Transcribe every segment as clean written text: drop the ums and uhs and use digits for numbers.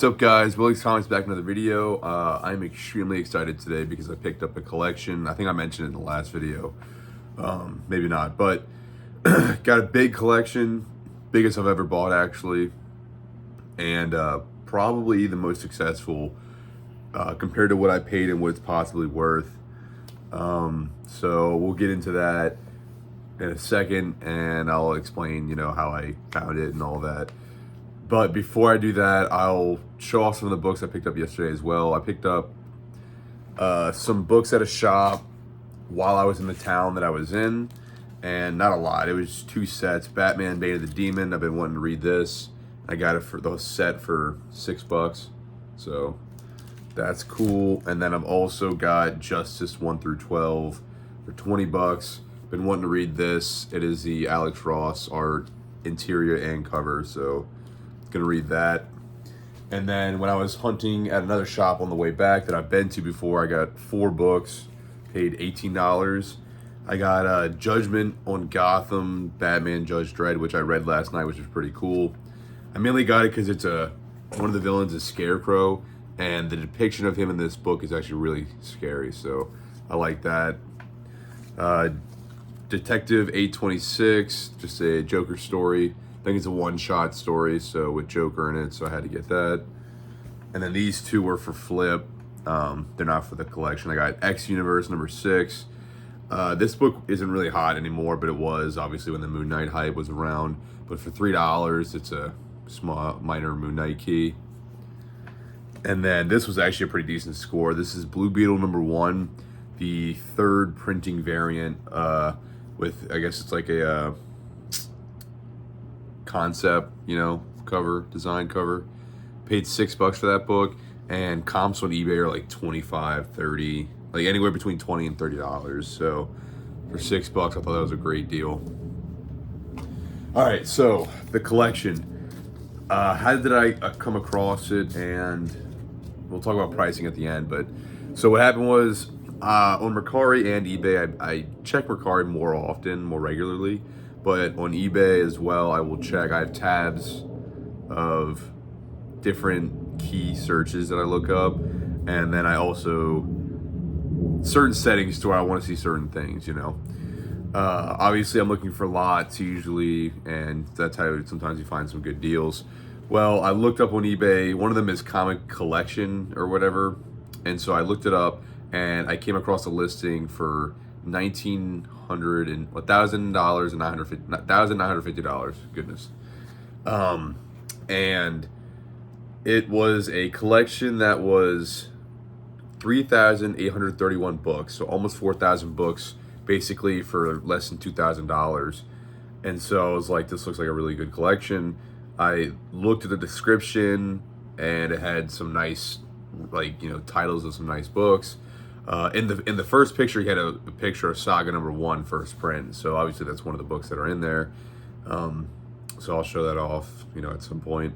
What's up, guys? Willie's Comics back in another video. I'm extremely excited today because I picked up a collection. I think I mentioned it in the last video. Maybe not, but got a big collection, biggest I've ever bought actually, and probably the most successful compared to what I paid and what it's possibly worth. So we'll get into that in a second, and I'll explain, how I found it and all that. But before I do that, I'll show off some of the books I picked up yesterday as well. I picked up some books at a shop while I was in the town that I was in, and not a lot. It was 2 sets. Batman, Bane of the Demon. I've been wanting to read this. I got it for the set for $6, so that's cool. And then I've also got Justice 1 through 12 for $20. Been wanting to read this. It is the Alex Ross art, interior and cover, so gonna read that. And then when I was hunting at another shop on the way back that I've been to before, I got 4 books, paid $18. I got Judgment on Gotham, Batman Judge Dredd, which I read last night, which was pretty cool. I mainly got it because it's one of the villains is Scarecrow, and the depiction of him in this book is actually really scary, so I like that. Detective 826, just a Joker story. I think it's a one-shot story, so with Joker in it, so I had to get that. And then these 2 were for flip. They're not for the collection. I got X Universe number 6. This book isn't really hot anymore, but it was obviously when the Moon Knight hype was around. But for $3, it's a small, minor Moon Knight key. And then this was actually a pretty decent score. This is Blue Beetle number 1, the 3rd printing variant, with, I guess it's like a concept, cover, design cover. Paid $6 for that book, and comps on eBay are like 25, 30, like anywhere between $20 and $30. So for $6, I thought that was a great deal. All right, so the collection. How did I come across it? And we'll talk about pricing at the end. But so what happened was on Mercari and eBay, I check Mercari more often, more regularly. But on eBay as well, I will check. I have tabs of different key searches that I look up. And then I also, certain settings to where I want to see certain things, Obviously, I'm looking for lots usually, and that's how sometimes you find some good deals. Well, I looked up on eBay. One of them is Comic Collection or whatever. And so I looked it up, and I came across a listing for $1,950 and $1,950. Goodness. And it was a collection that was 3,831 books, so almost 4,000 books, basically for less than $2,000. And so I was like, this looks like a really good collection. I looked at the description, and it had some nice, titles of some nice books. In the first picture, he had a picture of Saga number 1 first print. So obviously that's one of the books that are in there. So I'll show that off, at some point.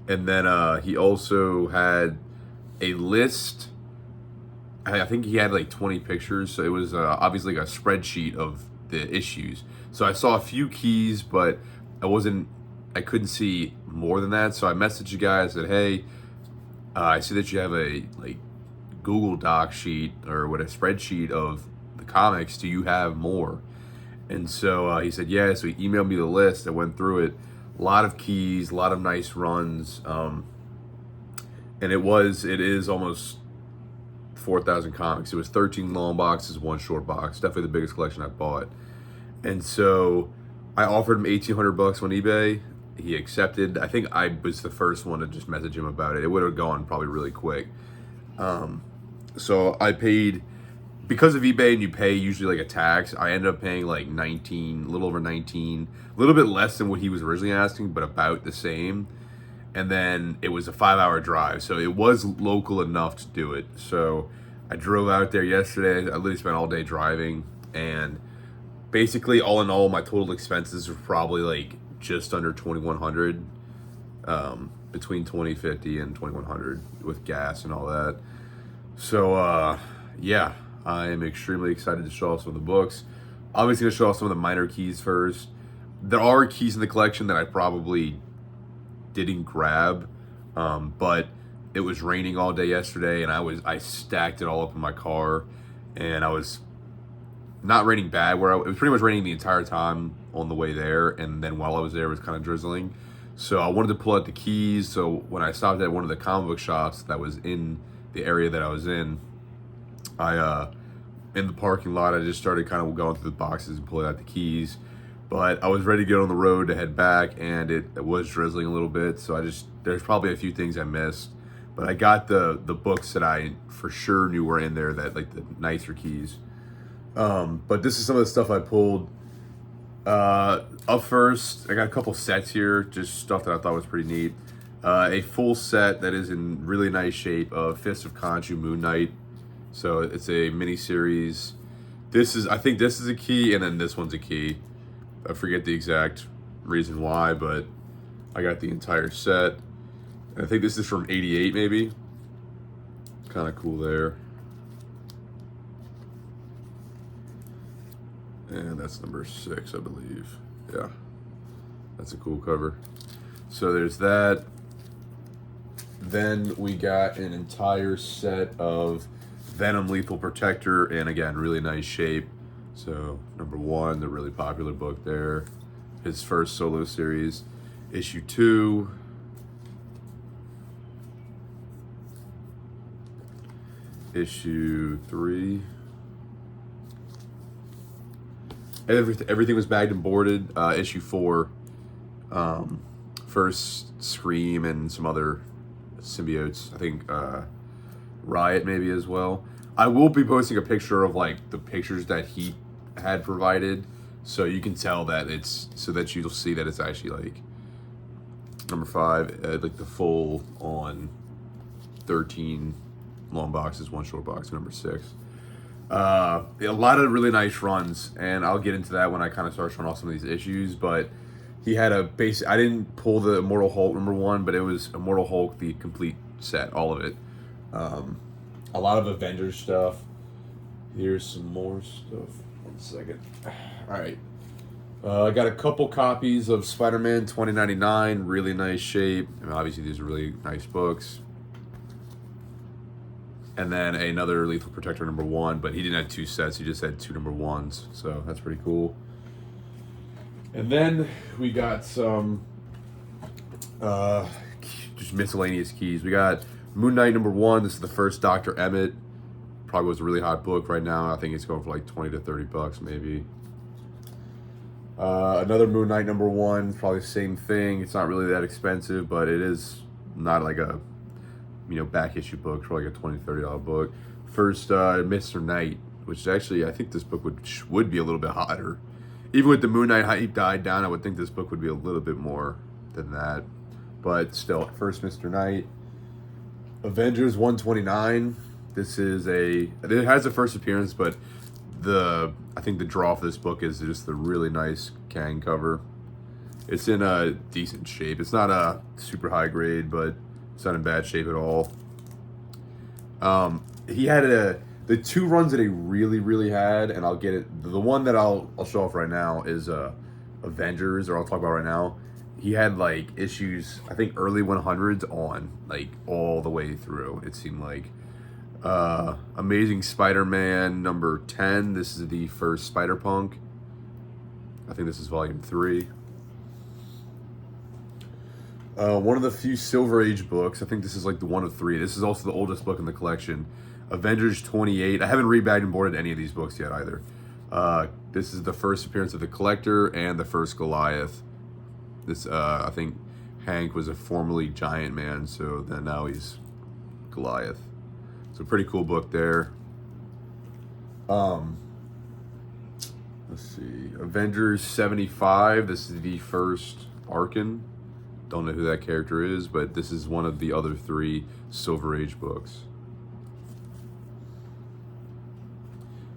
And then he also had a list. I think he had like 20 pictures. So it was obviously like a spreadsheet of the issues. So I saw a few keys, but I couldn't see more than that. So I messaged you guys, said, hey, I see that you have a Google Doc sheet or a spreadsheet of the comics. Do you have more? And so he said, yeah. So he emailed me the list. I went through it. A lot of keys, a lot of nice runs. And it is almost 4,000 comics. It was 13 long boxes, 1 short box. Definitely the biggest collection I bought. And so I offered him $1,800 on eBay. He accepted. I think I was the first one to just message him about it. It would have gone probably really quick. So I paid, because of eBay and you pay usually like a tax, I ended up paying like 19, a little over 19, a little bit less than what he was originally asking, but about the same. And then it was a 5-hour drive, so it was local enough to do it. So I drove out there yesterday. I literally spent all day driving, and basically all in all, my total expenses were probably like just under $2,100, between $2,050 and $2,100 with gas and all that. So yeah, I am extremely excited to show off some of the books. Obviously going to show off some of the minor keys first. There are keys in the collection that I probably didn't grab, but it was raining all day yesterday, and I stacked it all up in my car, and I was not raining bad. It was pretty much raining the entire time on the way there, and then while I was there, it was kind of drizzling. So I wanted to pull out the keys. So when I stopped at one of the comic book shops that was in the area that I was in, in the parking lot, I just started kind of going through the boxes and pulling out the keys. But I was ready to get on the road to head back, and it was drizzling a little bit. So there's probably a few things I missed. But I got the books that I for sure knew were in there, that like the nicer keys. But this is some of the stuff I pulled. Up first, I got a couple sets here, just stuff that I thought was pretty neat. A full set that is in really nice shape of Fist of Khonshu Moon Knight. So it's a mini series. I think this is a key, and then this one's a key. I forget the exact reason why, but I got the entire set. And I think this is from '88, maybe. Kind of cool there. And that's number 6, I believe. Yeah, that's a cool cover. So there's that. Then we got an entire set of Venom Lethal Protector, and again, really nice shape. So number 1, the really popular book there. His first solo series. Issue 2. Issue 3. Everything was bagged and boarded. Issue 4. First Scream and some other symbiotes. I think Riot maybe as well. I will be posting a picture of like the pictures that he had provided, so you can tell that you'll see that it's actually like number 5, like the full on 13 long boxes, 1 short box, number 6. A lot of really nice runs, and I'll get into that when I kind of start showing off some of these issues. But he had a base. I didn't pull the Immortal Hulk number 1, but it was Immortal Hulk, the complete set, all of it. A lot of Avengers stuff. Here's some more stuff. 1 second. All right. I got a couple copies of Spider-Man 2099, really nice shape. I mean, obviously, these are really nice books. And then another Lethal Protector number 1, but he didn't have 2 sets. He just had 2 number 1s, so that's pretty cool. And then we got some just miscellaneous keys. We got Moon Knight number 1. This is the first Dr. Emmett. Probably was a really hot book right now. I think it's going for like 20 to 30 bucks maybe. Another Moon Knight number 1. Probably the same thing. It's not really that expensive, but it is not like a back issue book, for like a $20, $30 book. First, Mr. Knight, which actually, I think this book would be a little bit hotter. Even with the Moon Knight hype died down, I would think this book would be a little bit more than that. But still, first Mr. Knight. Avengers 129. It has a first appearance, but I think the draw for this book is just the really nice Kang cover. It's in a decent shape. It's not a super high grade, but it's not in bad shape at all. He had the 2 runs that he really, really had, and I'll get it. The one that I'll show off right now is Avengers, or I'll talk about right now. He had like issues, I think early 100s on, like all the way through, it seemed like. Amazing Spider-Man number 10. This is the first Spider-Punk. I think this is volume 3. One of the few Silver Age books. I think this is like the 1 of 3. This is also the oldest book in the collection. Avengers 28. I haven't rebagged and boarded any of these books yet either. This is the first appearance of the Collector and the first Goliath. This, I think Hank was a formerly Giant Man, so then now he's Goliath. It's a pretty cool book there. Let's see. Avengers 75. This is the first Arkin. Don't know who that character is, but this is one of the other 3 Silver Age books.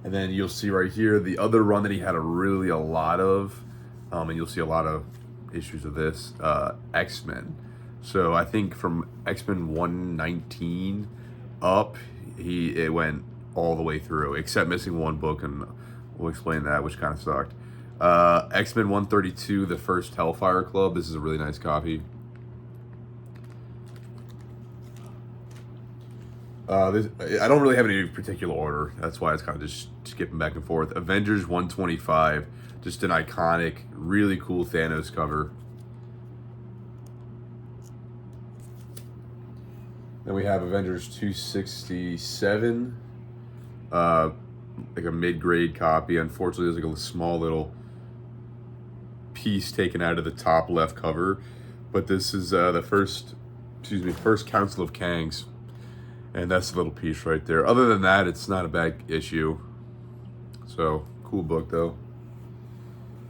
And then you'll see right here the other run that he had a lot of, and you'll see a lot of issues of this, X-Men. So I think from X-Men 119 up, it went all the way through, except missing 1 book, and we'll explain that, which kind of sucked. X-Men 132, the first Hellfire Club. This is a really nice copy. I don't really have any particular order. That's why it's kind of just skipping back and forth. Avengers 125, just an iconic, really cool Thanos cover. Then we have Avengers 267, like a mid-grade copy. Unfortunately, there's like a small little piece taken out of the top left cover, but this is the first Council of Kangs, and that's a little piece right there. Other than that, it's not a bad issue. So cool book though.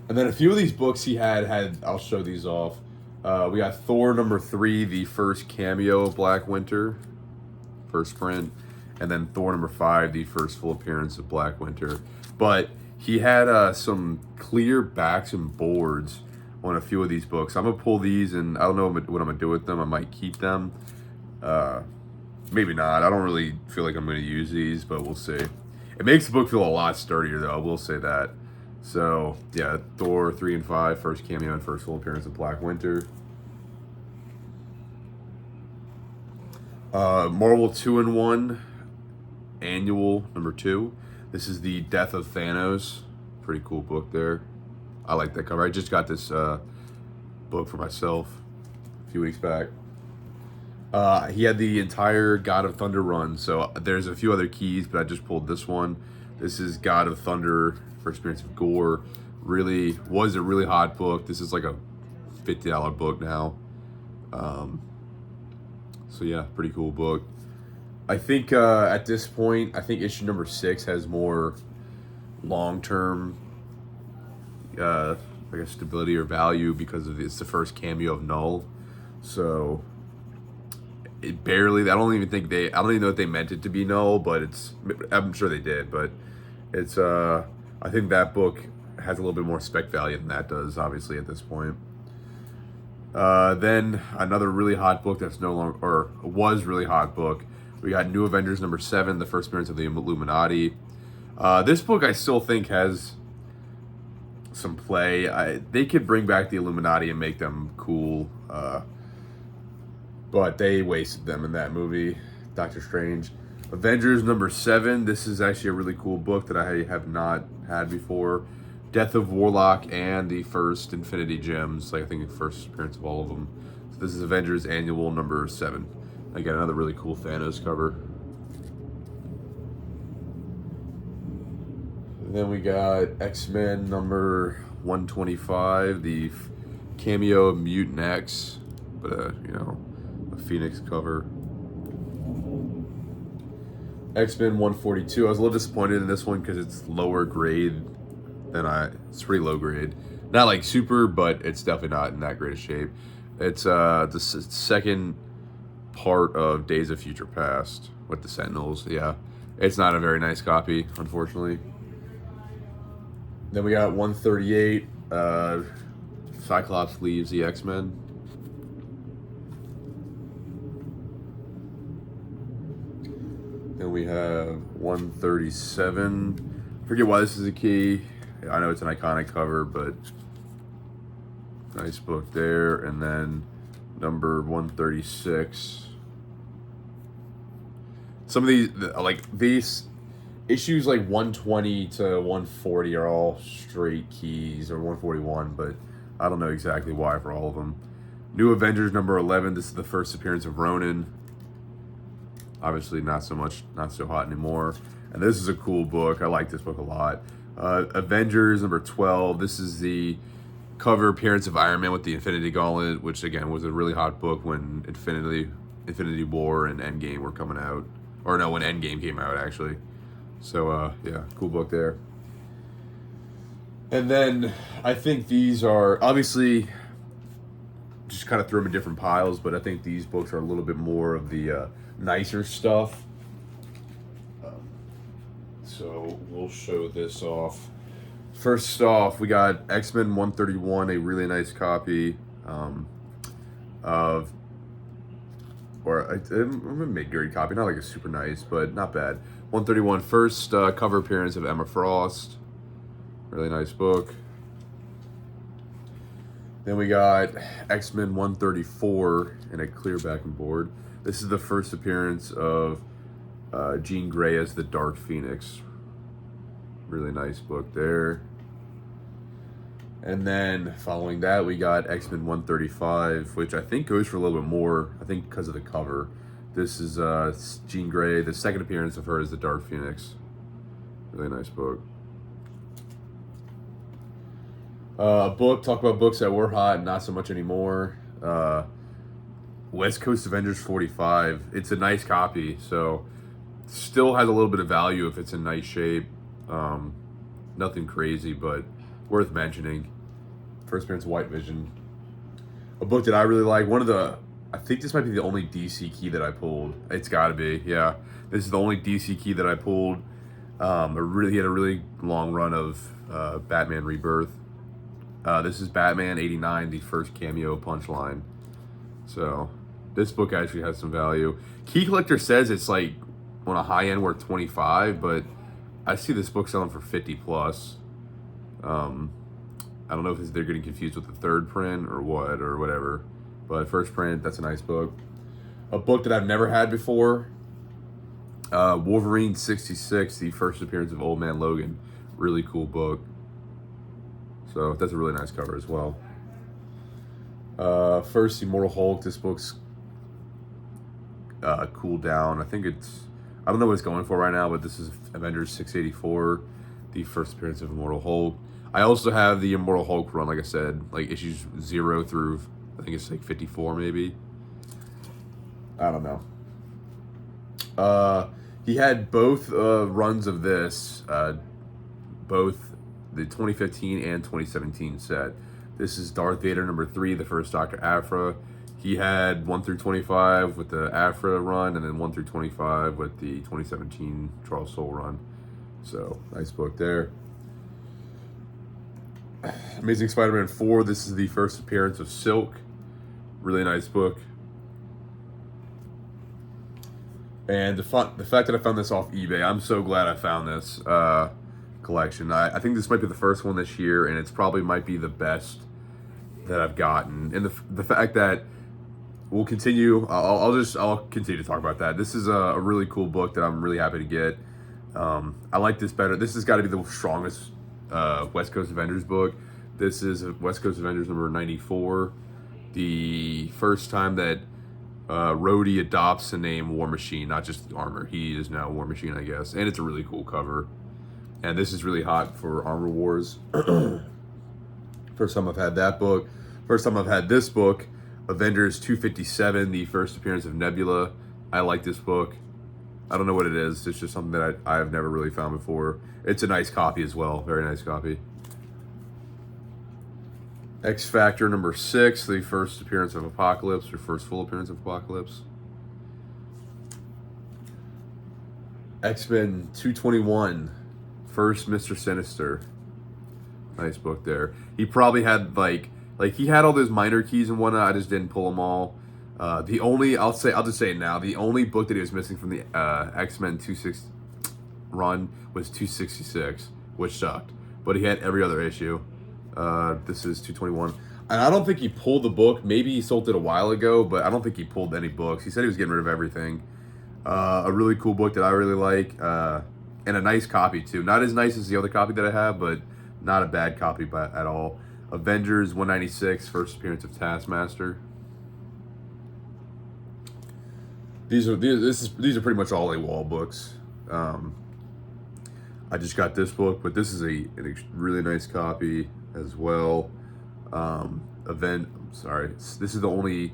And then a few of these books he had I'll show these off. We got Thor #3, the first cameo of Black Winter, first print, and then Thor #5, the first full appearance of Black Winter. But he had some clear backs and boards on a few of these books. I'm gonna pull these, and I don't know what I'm gonna do with them. I might keep them, maybe not. I don't really feel like I'm gonna use these, but we'll see. It makes the book feel a lot sturdier, though. I will say that. So yeah, Thor 3 and 5, first cameo and first full appearance of Black Winter. Marvel 2-in-1 Annual #2. This is the Death of Thanos. Pretty cool book there. I like that cover. I just got this book for myself a few weeks back. He had the entire God of Thunder run, so there's a few other keys, but I just pulled this one. This is God of Thunder, first appearance of Gore. Really was a really hot book. This is like a $50 book now. So yeah, pretty cool book. I think at this point, I think issue #6 has more long-term, I guess, stability or value because it's the first cameo of Null. So it barely. I don't even know if they meant it to be Null, but I'm sure they did. But it's I think that book has a little bit more spec value than that does, obviously, at this point. Then another really hot book that's no longer, or was really hot book. We got New Avengers #7, the first appearance of the Illuminati. This book I still think has some play. They could bring back the Illuminati and make them cool, but they wasted them in that movie, Doctor Strange. Avengers #7. This is actually a really cool book that I have not had before. Death of Warlock and the first Infinity Gems, like I think the first appearance of all of them. So this is Avengers Annual #7. Again, another really cool Thanos cover. And then we got X-Men #125, the cameo of Mutant X, but a Phoenix cover. X-Men 142. I was a little disappointed in this one because it's lower grade it's pretty low grade. Not like super, but it's definitely not in that great a shape. It's the second part of Days of Future Past with the Sentinels. Yeah, it's not a very nice copy, unfortunately. Then we got 138. Cyclops leaves the X-Men. Then we have 137. I forget why this is a key. I know it's an iconic cover, but nice book there. And then number 136. Some of these issues like 120 to 140 are all straight keys, or 141, but I don't know exactly why for all of them. New Avengers #11. This is the first appearance of Ronan. Obviously not so hot anymore. And this is a cool book. I like this book a lot. Avengers #12. This is the cover appearance of Iron Man with the Infinity Gauntlet, which again was a really hot book when Infinity War and Endgame were coming out. Or no, when Endgame came out, actually. So yeah, cool book there. And then I think these are obviously just kind of throw them in different piles, but I think these books are a little bit more of the nicer stuff. So we'll show this off. First off, we got X-Men 131, a really nice copy of, or a mid-grade copy, not like a super nice, but not bad. 131, first cover appearance of Emma Frost. Really nice book. Then we got X-Men 134 in a clear back and board. This is the first appearance of Jean Grey as the Dark Phoenix. Really nice book there. And then following that, we got X-Men 135, which I think goes for a little bit more, I think because of the cover. This is Jean Grey, the second appearance of her as the Dark Phoenix. Really nice book. Talk about books that were hot, not so much anymore. West Coast Avengers 45. It's a nice copy, so still has a little bit of value if it's in nice shape. Nothing crazy, but worth mentioning. First appearance of White Vision. A book that I really like. I think this might be the only DC key that I pulled. It's got to be, yeah. This is the only DC key that I pulled. He had a really long run of Batman Rebirth. This is Batman 89, the first cameo Punchline. So this book actually has some value. Key Collector says it's like on a high end worth 25, but I see this book selling for 50 plus. I don't know if they're getting confused with the third print or what or whatever, but first print, that's a nice book. A book that I've never had before, Wolverine 66, the first appearance of Old Man Logan. Really cool book. So that's a really nice cover as well. First Immortal Hulk. This book's cooled down. I don't know what it's going for right now, but this is Avengers 684, the first appearance of Immortal Hulk. I also have the Immortal Hulk run, like I said, like issues 0 through, I think it's like 54 maybe. I don't know. He had both runs of this, both the 2015 and 2017 set. This is Darth Vader number 3, the first Dr. Aphra. He had 1 through 25 with the Aphra run, and then 1 through 25 with the 2017 Charles Soule run. So, nice book there. Amazing Spider-Man 4. This is the first appearance of Silk. Really nice book. And the fact that I found this off eBay, I'm so glad I found this collection. I think this might be the first one this year, and it's probably might be the best that I've gotten. And the fact that we'll continue, I'll continue to talk about that. This is a really cool book that I'm really happy to get. I like this better. This has got to be the strongest West Coast Avengers book. This is West Coast Avengers number 94. The first time that Rhodey adopts the name War Machine, not just armor. He is now War Machine, I guess. And it's a really cool cover. And this is really hot for Armor Wars. First time I've had that book. First time I've had this book, Avengers 257, the first appearance of Nebula. I like this book. I don't know what it is. It's just something that I have never really found before. It's a nice copy as well. Very nice copy. X Factor number 6, the first appearance of Apocalypse, or first full appearance of Apocalypse. X-Men 221, first Mr. Sinister. Nice book there. He probably had like he had all those minor keys and whatnot. I just didn't pull them all. I'll just say it now. The only book that he was missing from the X-Men 26 run was 266, which sucked. But he had every other issue. This is 221. And I don't think he pulled the book. Maybe he sold it a while ago, but I don't think he pulled any books. He said he was getting rid of everything. A really cool book that I really like. And a nice copy, too. Not as nice as the other copy that I have, but not a bad copy at all. Avengers 196, first appearance of Taskmaster. These are pretty much all AWOL books. I just got this book, but this is a really nice copy as well. This is the only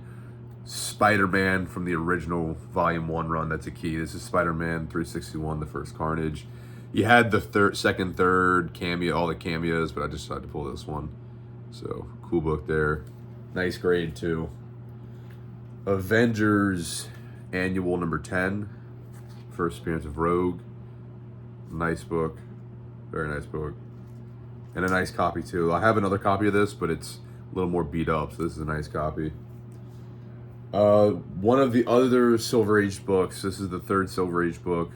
Spider-Man from the original Volume 1 run that's a key. This is Spider-Man 361, the first Carnage. You had the second, third cameo, all the cameos, but I just decided to pull this one. So, cool book there. Nice grade, too. Avengers Annual number 10, first appearance of Rogue. Nice book. Very nice book. And a nice copy, too. I have another copy of this, but it's a little more beat up, so this is a nice copy. One of the other Silver Age books, this is the third Silver Age book,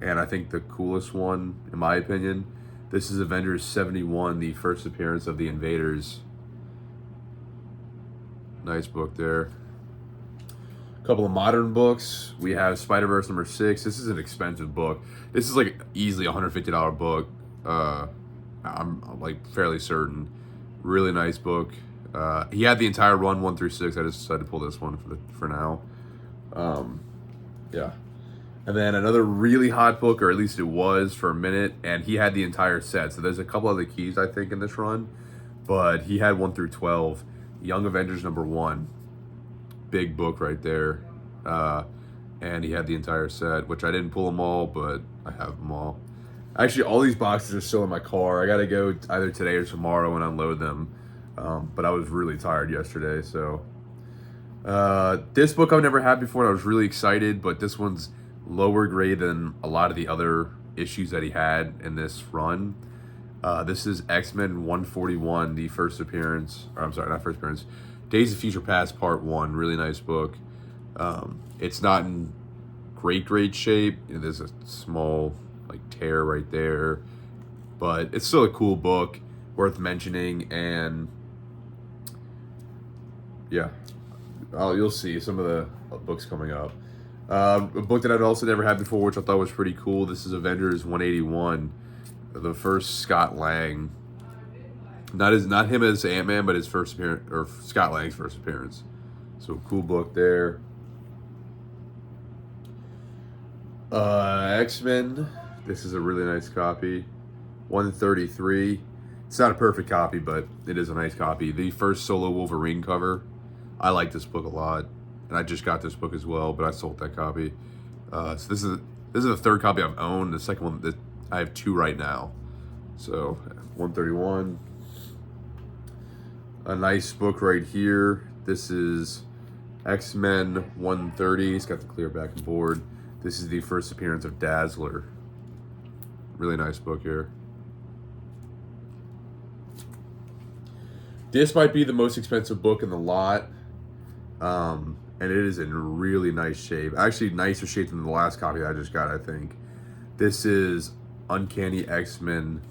and I think the coolest one, in my opinion. This is Avengers 71, the first appearance of the Invaders. Nice book there. A couple of modern books. We have Spider-Verse #6. This is an expensive book. This is like easily $150 book. I'm like fairly certain. Really nice book. He had the entire run 1 through 6. I just decided to pull this one for now. Yeah. And then another really hot book, or at least it was for a minute, and he had the entire set. So there's a couple other keys, I think, in this run. But he had 1 through 12. Young Avengers #1. Big book right there. And he had the entire set, which I didn't pull them all, but I have them all. Actually, all these boxes are still in my car. I got to go either today or tomorrow and unload them. But I was really tired yesterday, so... this book I've never had before, and I was really excited, but this one's lower grade than a lot of the other issues that he had in this run. This is X-Men 141, the first appearance, or I'm sorry, not first appearance, Days of Future Past Part 1. Really nice book. It's not in great shape. You know, there's a small like tear right there, but it's still a cool book, worth mentioning. And yeah, you'll see some of the books coming up. A book that I'd also never had before, which I thought was pretty cool. This is Avengers 181, the first Scott Lang. Not him as Ant-Man, but his first appearance, or Scott Lang's first appearance. So cool book there. X-Men. This is a really nice copy. 133. It's not a perfect copy, but it is a nice copy. The first solo Wolverine cover. I like this book a lot, and I just got this book as well, but I sold that copy. So this is the third copy I've owned. The second one, that I have 2 right now. So 131. A nice book right here. This is X-Men 130. It's got the clear back and board. This is the first appearance of Dazzler. Really nice book here. This might be the most expensive book in the lot. And it is in really nice shape. Actually, nicer shape than the last copy I just got, I think. This is Uncanny X-Men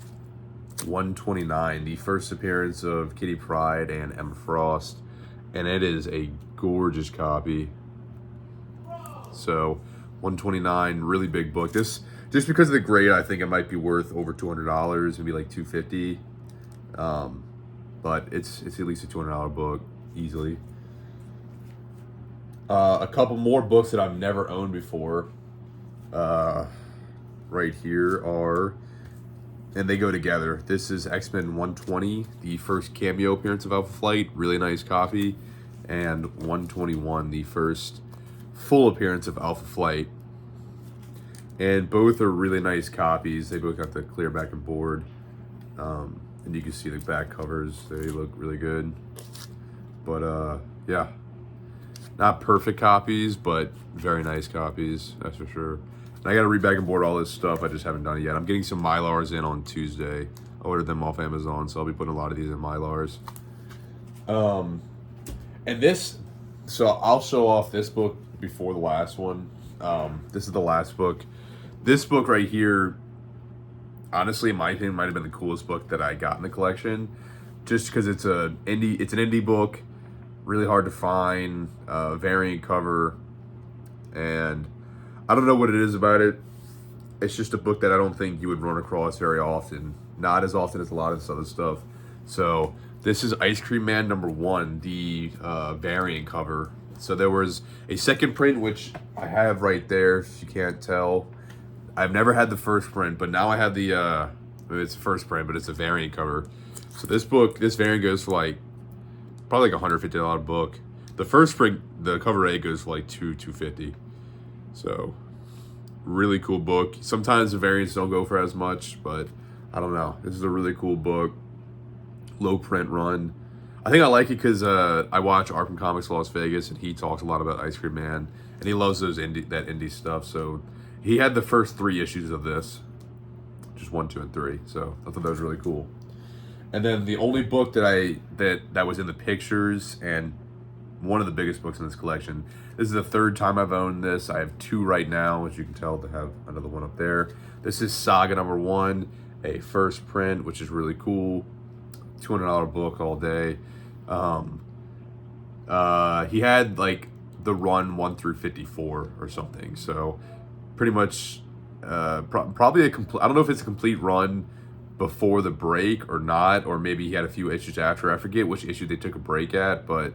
129, the first appearance of Kitty Pryde and Emma Frost. And it is a gorgeous copy. So, 129, really big book. This, just because of the grade, I think it might be worth over $200, maybe like $250. But it's at least a $200 book, easily. A couple more books that I've never owned before, right here are, and they go together. This is X-Men 120, the first cameo appearance of Alpha Flight, really nice copy, and 121, the first full appearance of Alpha Flight. And both are really nice copies. They both got the clear back and board, and you can see the back covers. They look really good. But yeah. Not perfect copies, but very nice copies, that's for sure. And I got to reback and board all this stuff. I just haven't done it yet. I'm getting some Mylars in on Tuesday. I ordered them off Amazon, so I'll be putting a lot of these in Mylars. And this, so I'll show off this book before the last one. This is the last book. This book right here, honestly, in my opinion, might have been the coolest book that I got in the collection, just because it's an indie book. Really hard to find, variant cover, and I don't know what it is about it. It's just a book that I don't think you would run across very often. Not as often as a lot of this other stuff. So this is Ice Cream Man #1, the variant cover. So there was a second print, which I have right there, if you can't tell. I've never had the first print, but now I have the, it's the first print, but it's a variant cover. So this book, this variant goes for like, probably like $150 book. The first print, the cover A goes for like $250. So really cool book. Sometimes the variants don't go for as much, but I don't know. This is a really cool book. Low print run. I think I like it because I watch Arkham Comics Las Vegas, and he talks a lot about Ice Cream Man, and he loves those indie stuff. So he had the first 3 issues of this, just 1, 2, and 3. So I thought that was really cool. And then the only book that was in the pictures, and one of the biggest books in this collection. This is the 3rd time I've owned this. I have 2 right now, as you can tell. To have another one up there. This is Saga #1, a first print, which is really cool. $200 book all day. He had like the run 1 through 54 or something. So pretty much probably a complete, I don't know if it's a complete run before the break or not, or maybe he had a few issues after. I forget which issue they took a break at, but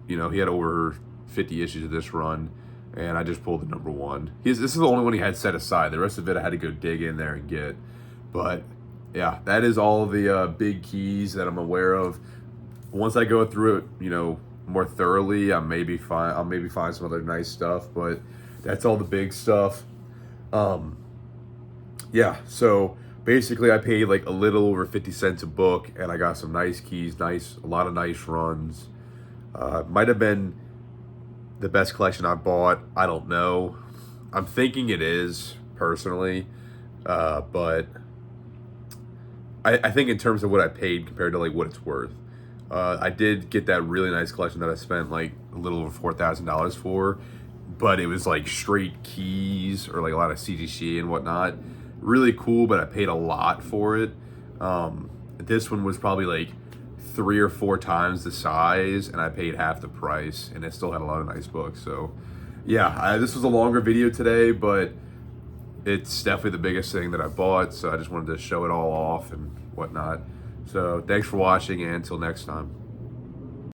you know, he had over 50 issues of this run, and I just pulled the number one. This is the only one he had set aside. The rest of it I had to go dig in there and get. But yeah, that is all the big keys that I'm aware of. Once I go through it, you know, more thoroughly, I'll maybe find some other nice stuff, but that's all the big stuff. Yeah, so basically I paid like a little over 50 cents a book, and I got some nice keys, a lot of nice runs. Might have been the best collection I bought. I don't know. I'm thinking it is, personally, but I think in terms of what I paid compared to like what it's worth, I did get that really nice collection that I spent like a little over $4,000 for, but it was like straight keys or like a lot of CGC and whatnot. Really cool, but I paid a lot for it. This one was probably like 3 or 4 times the size, and I paid half the price, and it still had a lot of nice books. So yeah, this was a longer video today, but it's definitely the biggest thing that I bought, so I just wanted to show it all off and whatnot. So thanks for watching, and until next time.